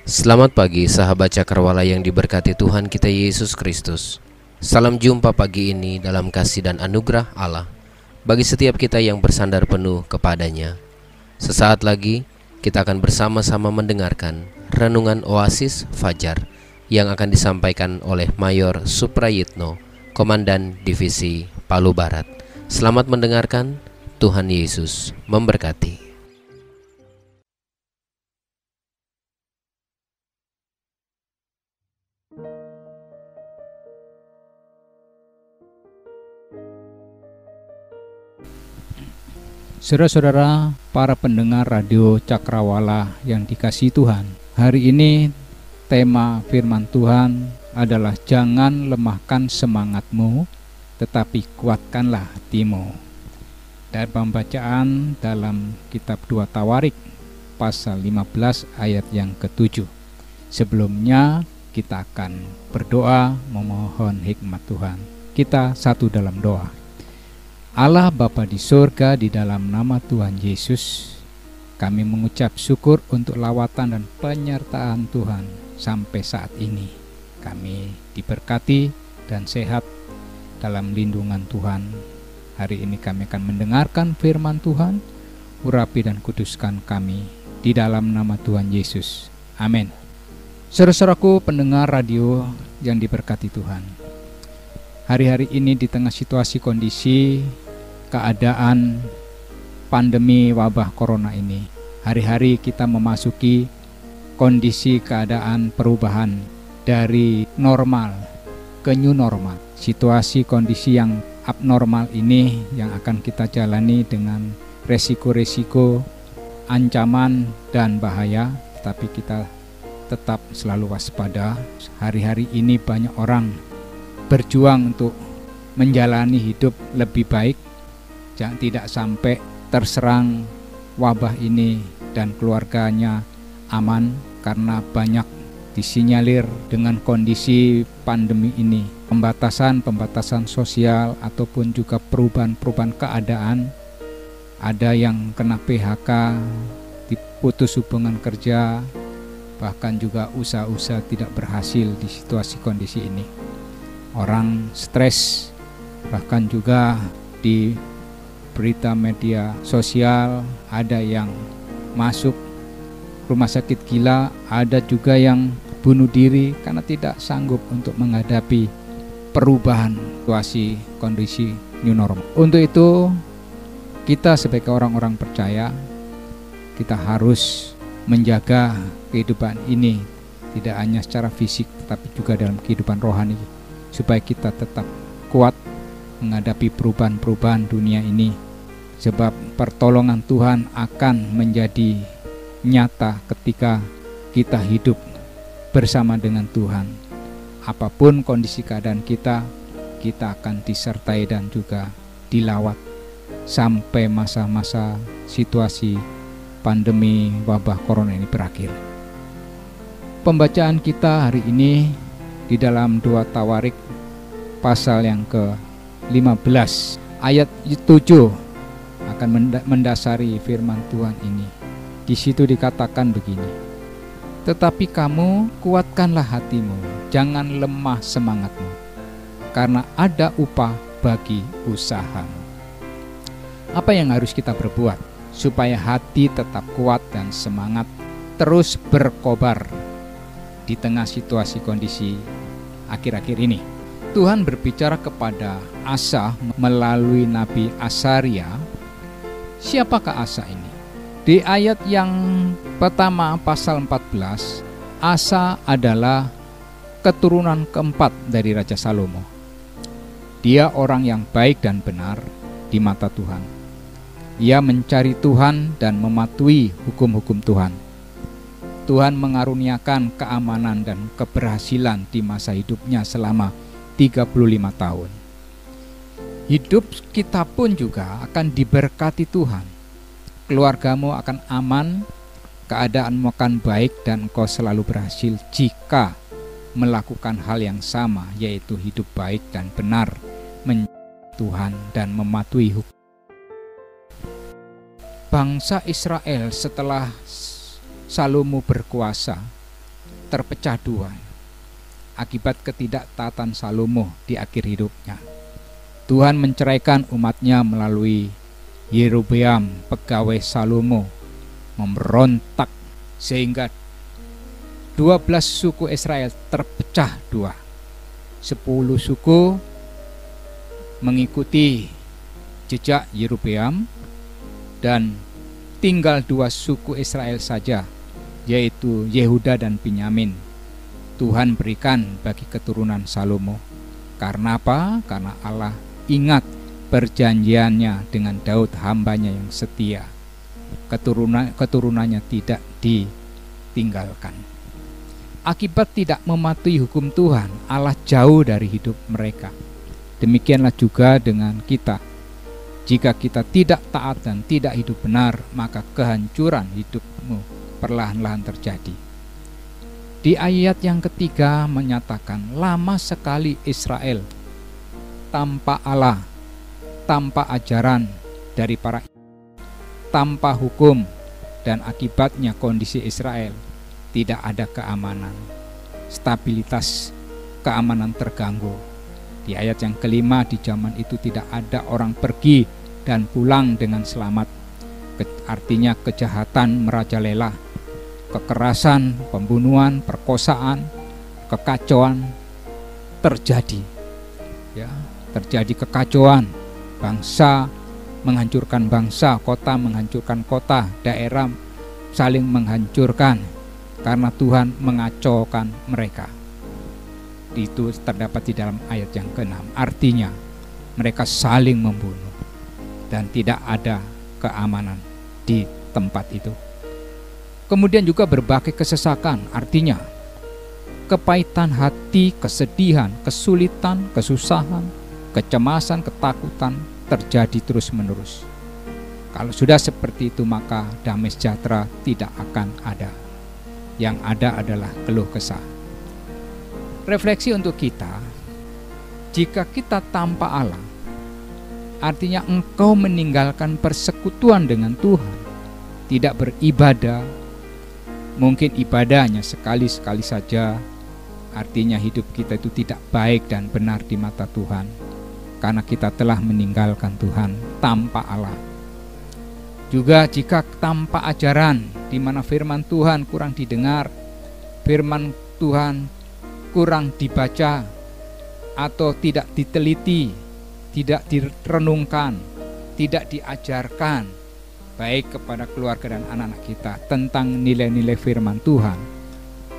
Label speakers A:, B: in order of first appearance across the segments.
A: Selamat pagi sahabat Cakrawala yang diberkati Tuhan kita Yesus Kristus. Salam jumpa pagi ini dalam kasih dan anugerah Allah bagi setiap kita yang bersandar penuh kepadanya. Sesaat lagi kita akan bersama-sama mendengarkan Renungan Oasis Fajar yang akan disampaikan oleh Mayor Suprayitno, Komandan Divisi Palu Barat. Selamat mendengarkan, Tuhan Yesus memberkati.
B: Saudara-saudara, para pendengar radio Cakrawala yang dikasihi Tuhan, hari ini tema firman Tuhan adalah jangan lemahkan semangatmu, tetapi kuatkanlah hatimu. Dan pembacaan dalam kitab 2 Tawarik pasal 15 ayat yang ke-7. Sebelumnya kita akan berdoa memohon hikmat Tuhan. Kita satu dalam doa. Allah Bapa di surga, di dalam nama Tuhan Yesus, kami mengucap syukur untuk lawatan dan penyertaan Tuhan sampai saat ini. Kami diberkati dan sehat dalam lindungan Tuhan. Hari ini kami akan mendengarkan firman Tuhan. Urapi dan kuduskan kami di dalam nama Tuhan Yesus. Amin. Saudara-saudaraku pendengar radio yang diberkati Tuhan, hari-hari ini di tengah situasi kondisi keadaan pandemi wabah corona ini, hari-hari kita memasuki kondisi keadaan perubahan dari normal ke new normal. Situasi kondisi yang abnormal ini yang akan kita jalani dengan resiko-resiko, ancaman dan bahaya, tetapi kita tetap selalu waspada. Hari-hari ini banyak orang berjuang untuk menjalani hidup lebih baik, jangan tidak sampai terserang wabah ini dan keluarganya aman, karena banyak disinyalir dengan kondisi pandemi ini, pembatasan sosial ataupun juga perubahan keadaan. Ada yang kena PHK, diputus hubungan kerja, bahkan juga usaha-usaha tidak berhasil di situasi kondisi ini. Orang stres, bahkan juga di berita media sosial ada yang masuk rumah sakit gila, ada juga yang bunuh diri karena tidak sanggup untuk menghadapi perubahan situasi kondisi new normal. Untuk itu kita sebagai orang-orang percaya, kita harus menjaga kehidupan ini tidak hanya secara fisik tetapi juga dalam kehidupan rohani, supaya kita tetap kuat menghadapi perubahan-perubahan dunia ini. Sebab pertolongan Tuhan akan menjadi nyata ketika kita hidup bersama dengan Tuhan. Apapun kondisi keadaan kita akan disertai dan juga dilawat sampai masa-masa situasi pandemi wabah corona ini berakhir. Pembacaan kita hari ini di dalam 2 Tawarik pasal yang ke-15 ayat 7 akan mendasari firman Tuhan ini. Di situ dikatakan begini: tetapi kamu kuatkanlah hatimu, jangan lemah semangatmu, karena ada upah bagi usahamu. Apa yang harus kita perbuat supaya hati tetap kuat dan semangat terus berkobar di tengah situasi kondisi akhir-akhir ini? Tuhan berbicara kepada Asa melalui Nabi Asaria. Siapakah Asa ini? Di ayat yang pertama pasal 14, Asa adalah keturunan keempat dari Raja Salomo. Dia orang yang baik dan benar di mata Tuhan. Ia mencari Tuhan dan mematuhi hukum-hukum Tuhan. Tuhan mengaruniakan keamanan dan keberhasilan di masa hidupnya selama 35 tahun. Hidup kita pun juga akan diberkati Tuhan. Keluargamu akan aman, keadaanmu akan baik, dan engkau selalu berhasil jika melakukan hal yang sama, yaitu hidup baik dan benar, mencari Tuhan dan mematuhi hukum. Bangsa Israel setelah Salomo berkuasa terpecah dua akibat ketidaktaatan Salomo di akhir hidupnya. Tuhan menceraikan umatnya melalui Yerobeam, pegawai Salomo, memberontak sehingga 12 suku Israel terpecah dua. 10 suku mengikuti jejak Yerobeam dan tinggal 2 suku Israel saja, yaitu Yehuda dan Benyamin. Tuhan berikan bagi keturunan Salomo. Karena apa? Karena Allah ingat perjanjiannya dengan Daud hambanya yang setia. Keturunannya tidak ditinggalkan. Akibat tidak mematuhi hukum Tuhan, Allah jauh dari hidup mereka. Demikianlah juga dengan kita. Jika kita tidak taat dan tidak hidup benar, maka kehancuran hidupmu perlahan-lahan terjadi. Di ayat yang ketiga menyatakan, lama sekali Israel tanpa Allah, tanpa ajaran dari para, tanpa hukum, dan akibatnya kondisi Israel tidak ada keamanan, stabilitas keamanan terganggu. Di ayat yang kelima, di zaman itu tidak ada orang pergi dan pulang dengan selamat. Artinya kejahatan merajalela, kekerasan, pembunuhan, perkosaan, kekacauan terjadi. Ya, terjadi kekacauan, bangsa menghancurkan bangsa, kota menghancurkan kota, daerah saling menghancurkan karena Tuhan mengacaukan mereka. Itu terdapat di dalam ayat yang ke-6. Artinya mereka saling membunuh dan tidak ada keamanan di tempat itu. Kemudian juga berbagai kesesakan, artinya kepahitan hati, kesedihan, kesulitan, kesusahan, kecemasan, ketakutan terjadi terus-menerus. Kalau sudah seperti itu, maka damai sejahtera tidak akan ada. Yang ada adalah keluh kesah. Refleksi untuk kita, jika kita tanpa Allah, artinya engkau meninggalkan persekutuan dengan Tuhan, tidak beribadah, mungkin ibadahnya sekali-sekali saja, artinya hidup kita itu tidak baik dan benar di mata Tuhan, karena kita telah meninggalkan Tuhan tanpa Allah. Juga jika tanpa ajaran, di mana firman Tuhan kurang didengar, firman Tuhan kurang dibaca, atau tidak diteliti, tidak direnungkan, tidak diajarkan, baik kepada keluarga dan anak-anak kita tentang nilai-nilai firman Tuhan,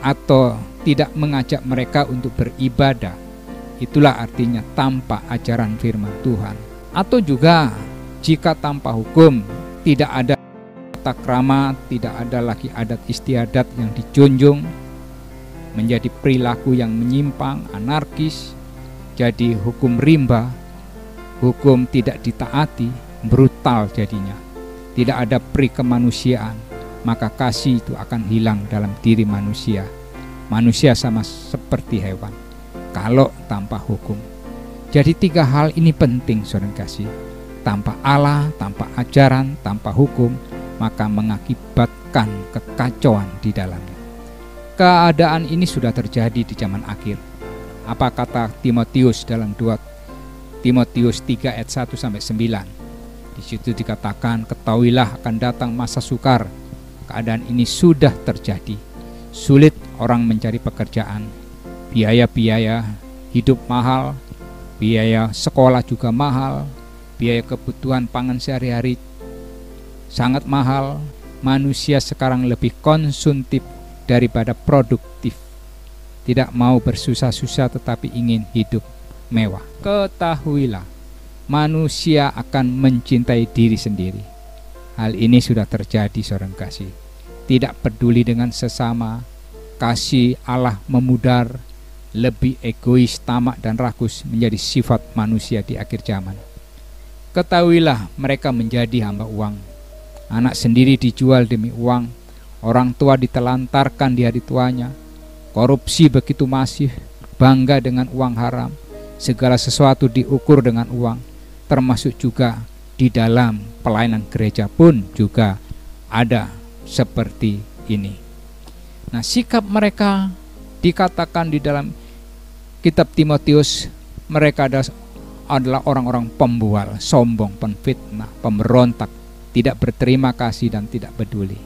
B: atau tidak mengajak mereka untuk beribadah, itulah artinya tanpa ajaran firman Tuhan. Atau juga jika tanpa hukum, tidak ada tata krama, tidak ada lagi adat istiadat yang dijunjung, menjadi perilaku yang menyimpang, anarkis, jadi hukum rimba, hukum tidak ditaati, brutal jadinya. Tidak ada peri kemanusiaan, maka kasih itu akan hilang dalam diri manusia. Manusia sama seperti hewan kalau tanpa hukum. Jadi 3 hal ini penting, saudara kasih. Tanpa Allah, tanpa ajaran, tanpa hukum, maka mengakibatkan kekacauan di dalamnya. Keadaan ini sudah terjadi di zaman akhir. Apa kata Timotius dalam 2 Timotius 3 ayat 1-9? Di situ dikatakan, ketahuilah akan datang masa sukar. Keadaan ini sudah terjadi. Sulit orang mencari pekerjaan. Biaya-biaya hidup mahal, biaya sekolah juga mahal, biaya kebutuhan pangan sehari-hari sangat mahal. Manusia sekarang lebih konsumtif daripada produktif. Tidak mau bersusah-susah tetapi ingin hidup mewah. Ketahuilah, manusia akan mencintai diri sendiri. Hal ini sudah terjadi, saudara kasih. Tidak peduli dengan sesama, kasih Allah memudar, lebih egois, tamak dan rakus menjadi sifat manusia di akhir zaman. Ketahuilah, mereka menjadi hamba uang. Anak sendiri dijual demi uang, orang tua ditelantarkan di hari tuanya, korupsi begitu masif, bangga dengan uang haram, segala sesuatu diukur dengan uang, termasuk juga di dalam pelayanan gereja pun juga ada seperti ini. Nah, sikap mereka dikatakan di dalam kitab Timotius, mereka adalah orang-orang pembual, sombong, penfitnah, pemberontak, tidak berterima kasih dan tidak peduli.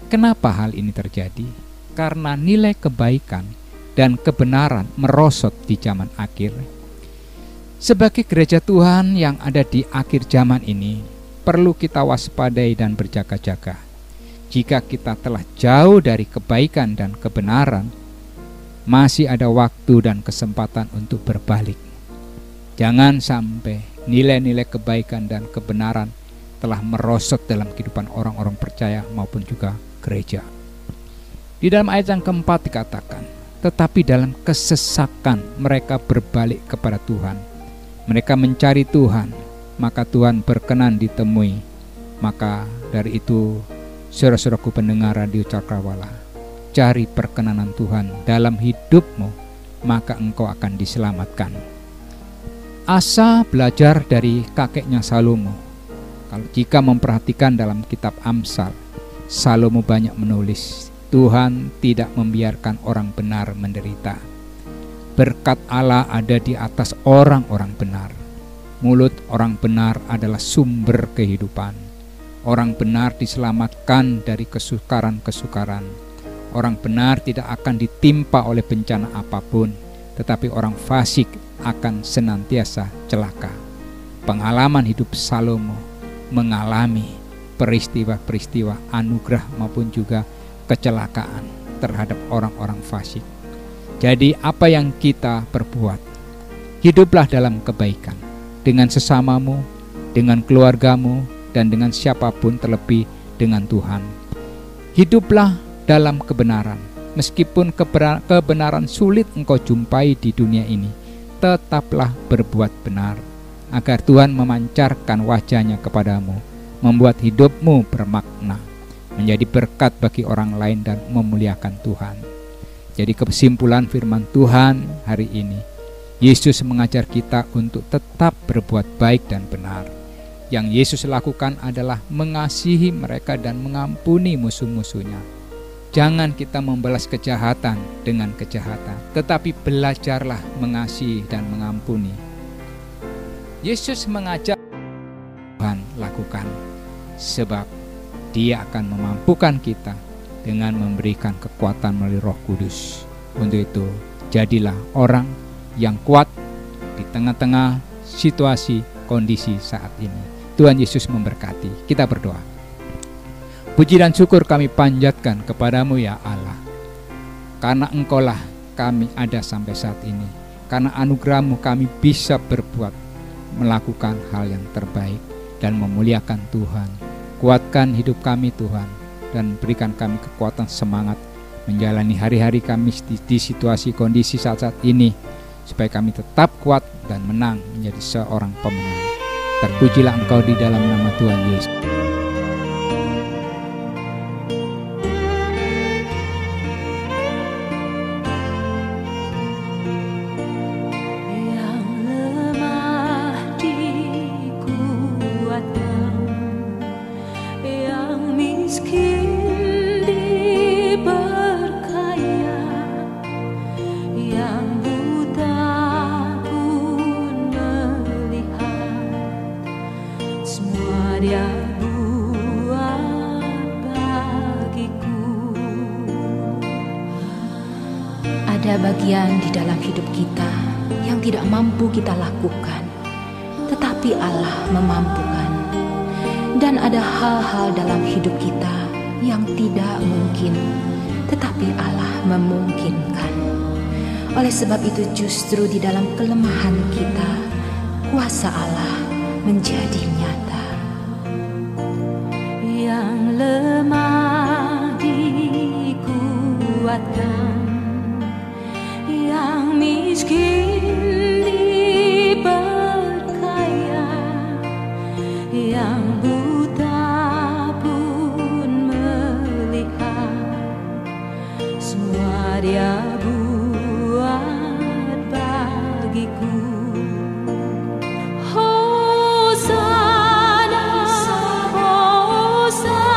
B: Kenapa hal ini terjadi? Karena nilai kebaikan dan kebenaran merosot di zaman akhir. Sebagai gereja Tuhan yang ada di akhir zaman ini, perlu kita waspadai dan berjaga-jaga. Jika kita telah jauh dari kebaikan dan kebenaran, masih ada waktu dan kesempatan untuk berbalik. Jangan sampai nilai-nilai kebaikan dan kebenaran telah merosot dalam kehidupan orang-orang percaya maupun juga gereja. Di dalam ayat yang keempat dikatakan, tetapi dalam kesesakan mereka berbalik kepada Tuhan. Mereka mencari Tuhan, maka Tuhan berkenan ditemui. Maka dari itu, saudara-saudaraku pendengar Radio Cakrawala, cari perkenanan Tuhan dalam hidupmu, maka engkau akan diselamatkan. Asa belajar dari kakeknya Salomo. Kalau jika memperhatikan dalam kitab Amsal, Salomo banyak menulis, Tuhan tidak membiarkan orang benar menderita. Berkat Allah ada di atas orang-orang benar. Mulut orang benar adalah sumber kehidupan. Orang benar diselamatkan dari kesukaran-kesukaran. Orang benar tidak akan ditimpa oleh bencana apapun, tetapi orang fasik akan senantiasa celaka. Pengalaman hidup Salomo mengalami peristiwa-peristiwa anugerah maupun juga kecelakaan terhadap orang-orang fasik. Jadi apa yang kita perbuat, hiduplah dalam kebaikan dengan sesamamu, dengan keluargamu, dan dengan siapapun, terlebih dengan Tuhan. Hiduplah dalam kebenaran. Meskipun kebenaran sulit engkau jumpai di dunia ini, tetaplah berbuat benar, agar Tuhan memancarkan wajah-Nya kepadamu, membuat hidupmu bermakna, menjadi berkat bagi orang lain dan memuliakan Tuhan. Jadi kesimpulan firman Tuhan hari ini, Yesus mengajar kita untuk tetap berbuat baik dan benar. Yang Yesus lakukan adalah mengasihi mereka dan mengampuni musuh-musuhnya. Jangan kita membalas kejahatan dengan kejahatan, tetapi belajarlah mengasihi dan mengampuni. Yesus mengajar Tuhan lakukan, sebab Dia akan memampukan kita dengan memberikan kekuatan melalui Roh Kudus. Untuk itu, jadilah orang yang kuat di tengah-tengah situasi kondisi saat ini. Tuhan Yesus memberkati. Kita berdoa. Puji dan syukur kami panjatkan kepadamu ya Allah, karena Engkaulah kami ada sampai saat ini. Karena anugerah-Mu kami bisa berbuat, melakukan hal yang terbaik dan memuliakan Tuhan. Kuatkan hidup kami Tuhan, dan berikan kami kekuatan semangat menjalani hari-hari kami di situasi kondisi saat-saat ini, supaya kami tetap kuat dan menang menjadi seorang pemenang. Terpujilah Engkau di dalam nama Tuhan Yesus.
C: Ada bagian di dalam hidup kita yang tidak mampu kita lakukan, tetapi Allah memampukan. Dan ada hal-hal dalam hidup kita yang tidak mungkin, tetapi Allah memungkinkan. Oleh sebab itu justru di dalam kelemahan kita, kuasa Allah menjadi nyata. Yang lemah dikuatkan, yang miskin diperkaya, yang buta pun melihat. Semua Dia buat bagiku. Hosana, Hosana,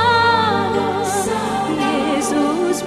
C: Yesus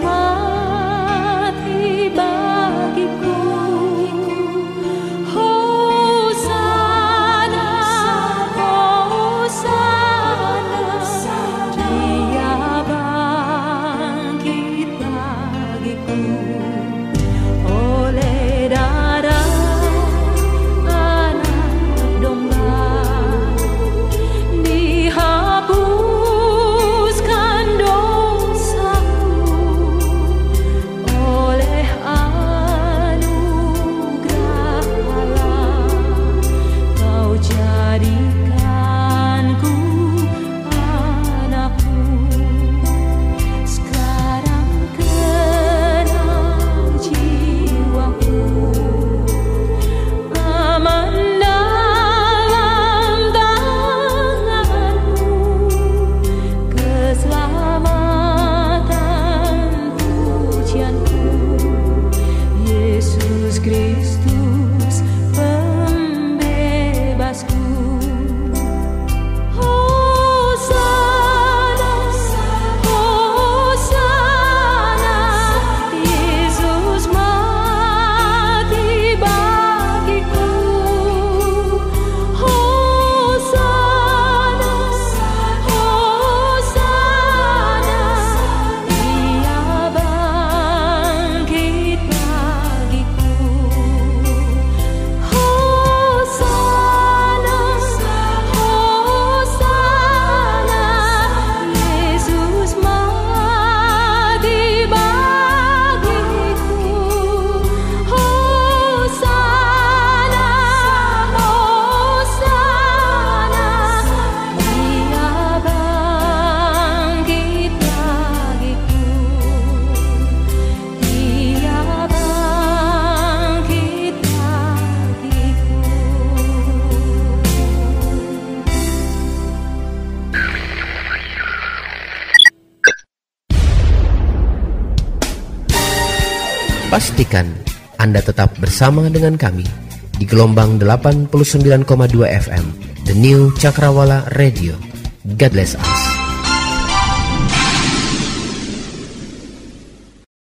A: Pastikan Anda tetap bersama dengan kami di gelombang 89,2 FM, The New Cakrawala Radio. God bless us.